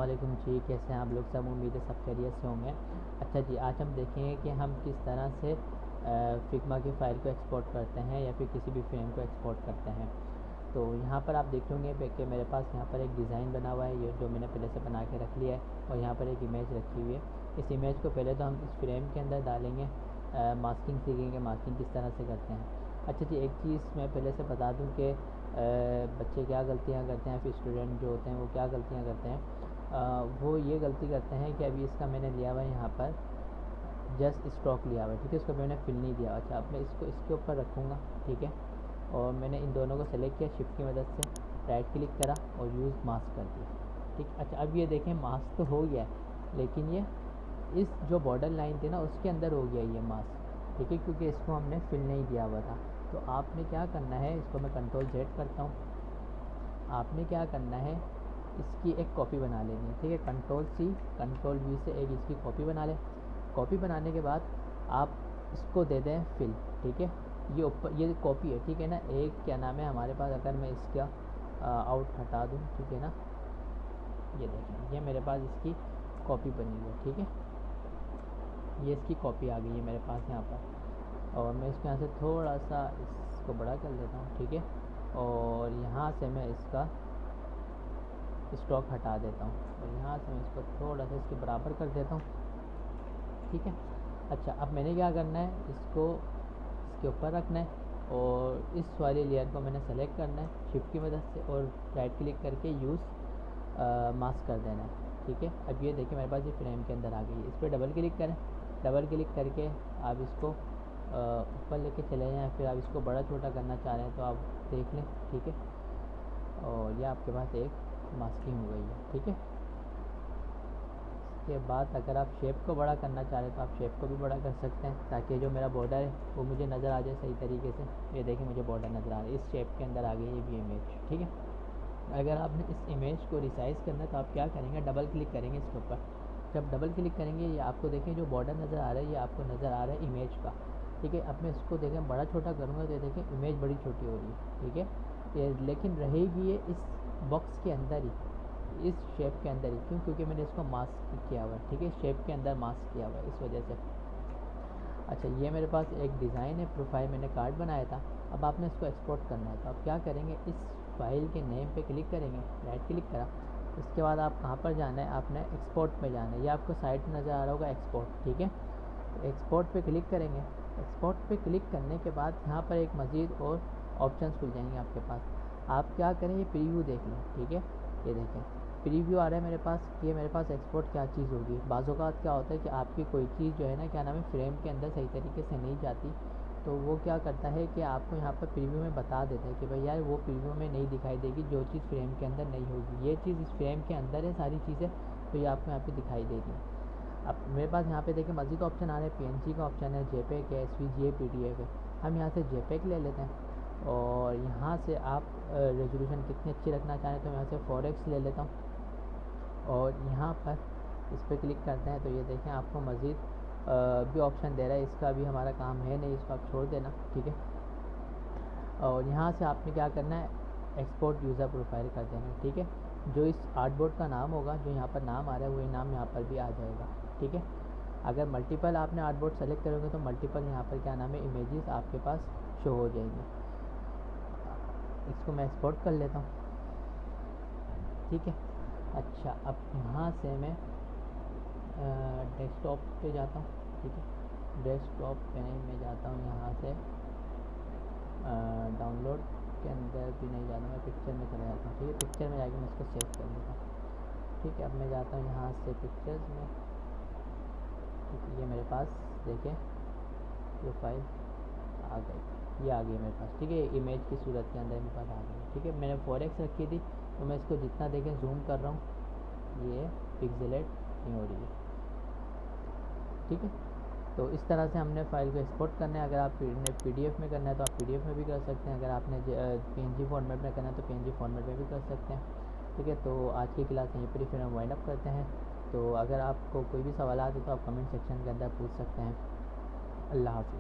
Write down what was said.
वालेकुम जी, कैसे हैं आप लोग सब। उम्मीद है सब खैरियत से होंगे। अच्छा जी, आज हम देखेंगे कि हम किस तरह से फिग्मा की फ़ाइल को एक्सपोर्ट करते हैं या फिर किसी भी फ्रेम को एक्सपोर्ट करते हैं। तो यहाँ पर आप देखेंगे कि मेरे पास यहाँ पर एक डिज़ाइन बना हुआ है, ये जो मैंने पहले से बना के रख लिया है, और यहाँ पर एक इमेज रखी हुई है। इस इमेज को पहले तो हम इस फ्रेम के अंदर डालेंगे, मास्किंग सीखेंगे, मास्किंग किस तरह से करते हैं। अच्छा जी, एक चीज़ मैं पहले से बता दूं कि बच्चे क्या गलतियां करते हैं, फिर स्टूडेंट जो होते हैं वो क्या गलतियां करते हैं। वो ये गलती करते हैं कि अभी इसका मैंने लिया हुआ है यहाँ पर जस्ट स्टॉक लिया हुआ है, ठीक है, इसको मैंने फिल नहीं दिया। अच्छा, अब मैं इसको इसके ऊपर रखूँगा, ठीक है, और मैंने इन दोनों को सेलेक्ट किया, शिफ्ट की मदद से राइट क्लिक करा और यूज़ मास्क कर दिया, ठीक। अच्छा, अब ये देखें मास्क तो हो गया है, लेकिन ये इस जो बॉर्डर लाइन थी ना उसके अंदर हो गया ये मास्क, ठीक है, क्योंकि इसको हमने फिल नहीं दिया हुआ था। तो आपने क्या करना है, इसको मैं कंट्रोल Z करता हूँ। आपने क्या करना है, इसकी एक कॉपी बना लेनी है, ठीक है, कंट्रोल C कंट्रोल V से एक इसकी कॉपी बना लें। कॉपी बनाने के बाद आप इसको दे दें फिल, ठीक है। ये ऊपर ये कॉपी है, ठीक है ना। एक क्या नाम है हमारे पास, अगर मैं इसका आउट हटा दूँ, ठीक है ना, ये देखें, ये मेरे पास इसकी कॉपी बनी हुई है, ठीक है। ये इसकी कॉपी आ गई है मेरे पास यहाँ पर, और मैं इसके यहाँ से थोड़ा सा इसको बड़ा कर देता हूँ, ठीक है, और यहाँ से मैं इसका स्टॉक हटा देता हूँ, और यहाँ से मैं इसको थोड़ा सा इसके बराबर कर देता हूँ, ठीक है। अच्छा, अब मैंने क्या करना है, इसको इसके ऊपर रखना है, और इस वाली लेयर को मैंने सेलेक्ट करना है शिफ्ट की मदद से, और राइट क्लिक करके यूज़ मास्क कर देना है, ठीक है। अब ये देखिए मेरे पास ये फ्रेम के अंदर आ गई है। इस पर डबल क्लिक करें, डबल क्लिक करके आप इसको ऊपर लेके चले जाएँ, फिर आप इसको बड़ा छोटा करना चाह रहे हैं तो आप देख लें, ठीक है, और ये आपके पास एक मास्किंग हो गई है, ठीक है। इसके बाद अगर आप शेप को बड़ा करना चाह रहे हैं तो आप शेप को भी बड़ा कर सकते हैं, ताकि जो मेरा बॉर्डर है वो मुझे नज़र आ जाए सही तरीके से। ये देखिए मुझे बॉर्डर नज़र आ रहा है, इस शेप के अंदर आ गई ये भी इमेज, ठीक है। अगर आपने इस इमेज को रिसाइज़ करना है तो आप क्या करेंगे, डबल क्लिक करेंगे इसके ऊपर। जब डबल क्लिक करेंगे ये आपको देखें जो बॉर्डर नज़र आ रहा है, ये आपको नज़र आ रहा है इमेज का, ठीक है। अब मैं इसको देखें बड़ा छोटा करूँगा तो ये देखें इमेज बड़ी छोटी हो रही है, ठीक है। ये लेकिन रहेगी ये इस बॉक्स के अंदर ही, इस शेप के अंदर ही, क्यों, क्योंकि मैंने इसको मास्क किया हुआ है, ठीक है, शेप के अंदर मास्क किया हुआ है इस वजह से। अच्छा, ये मेरे पास एक डिज़ाइन है, प्रोफाइल मैंने कार्ड बनाया था। अब आपने इसको एक्सपोर्ट करना है तो आप क्या करेंगे, इस फाइल के नेम पे क्लिक करेंगे, राइट क्लिक करा, उसके बाद आप कहाँ पर जाना है, आपने एक्सपोर्ट में जाना है। ये आपको साइट में नज़र आ रहा होगा एक्सपोर्ट, ठीक है। एक्सपोर्ट पे क्लिक करेंगे। एक्सपोर्ट पे क्लिक करने के बाद यहाँ पर एक मज़ीद और ऑप्शंस खुल जाएंगे आपके पास। आप क्या करें, ये प्रीव्यू देख लें, ठीक है। ये देखें प्रीव्यू आ रहा है मेरे पास, ये मेरे पास एक्सपोर्ट क्या चीज़ होगी। बाज़ औक़ात क्या होता है कि आपकी कोई चीज़ जो है ना, क्या नाम है, फ्रेम के अंदर सही तरीके से नहीं जाती, तो वो क्या करता है कि आपको यहाँ पर प्रीव्यू में बता देता है कि भाई यार वो प्रीव्यू में नहीं दिखाई देगी जो चीज़ फ्रेम के अंदर नहीं होगी, ये चीज़ इस फ्रेम के अंदर है सारी चीज़ें, तो ये आपको यहाँ पे दिखाई देगी। अब मेरे पास यहाँ पे देखिए मज़ीद ऑप्शन आ रहे हैं, PNG का ऑप्शन है, JPEG है, SVG है, PDF है। हम यहाँ से JPEG ले लेते हैं, और यहाँ से आप रेजोल्यूशन कितनी अच्छी रखना चाहें तो मैं यहाँ से 4x ले लेता हूँ, और यहाँ पर इस पर क्लिक करते हैं तो ये देखें आपको मज़ीद भी ऑप्शन दे रहा है। इसका भी हमारा काम है नहीं, इसको आप छोड़ देना, ठीक है। और यहाँ से आपने क्या करना है, एक्सपोर्ट यूज़र प्रोफाइल कर देना, ठीक है। जो इस आर्टबोर्ड का नाम होगा, जो यहाँ पर नाम आ रहा है वही नाम यहाँ पर भी आ जाएगा, ठीक है। अगर मल्टीपल आपने आर्टबोर्ड सेलेक्ट करोगे तो मल्टीपल यहाँ पर क्या नाम है इमेजेस आपके पास शो हो जाएंगे। इसको मैं एक्सपोर्ट कर लेता हूँ, ठीक है। अच्छा, अब यहाँ से मैं डेस्कटॉप पे जाता हूँ, ठीक है। डेस्कटॉप पे नहीं, मैं जाता हूँ यहाँ से डाउनलोड के अंदर भी नहीं जाता, मैं पिक्चर में चला जाता हूँ, ठीक है। पिक्चर में जाके मैं इसको सेव कर लेता हूँ, ठीक है। अब मैं जाता हूँ यहाँ से पिक्चर्स में, ठीक है। ये मेरे पास देखें प्रोफाइल आ गई, ये आ गई मेरे पास, ठीक है। इमेज की सूरत के अंदर मेरे पास आ गई, ठीक है। मैंने 4x रखी थी, तो मैं इसको जितना देखें जूम कर रहा हूँ ये पिक्सेलेट नहीं हो रही है, ठीक है। तो इस तरह से हमने फ़ाइल को एक्सपोर्ट करना है। अगर आप PDF में करना है तो आप PDF में भी कर सकते हैं, अगर आपने PNG फॉर्मेट में करना है तो PNG फॉर्मेट में भी कर सकते हैं, ठीक है। तो आज की क्लास यहीं पर ही फिर हम वाइंड अप करते हैं। तो अगर आपको कोई भी सवाल है तो आप कमेंट सेक्शन के अंदर पूछ सकते हैं। अल्लाह हाफ़िज़।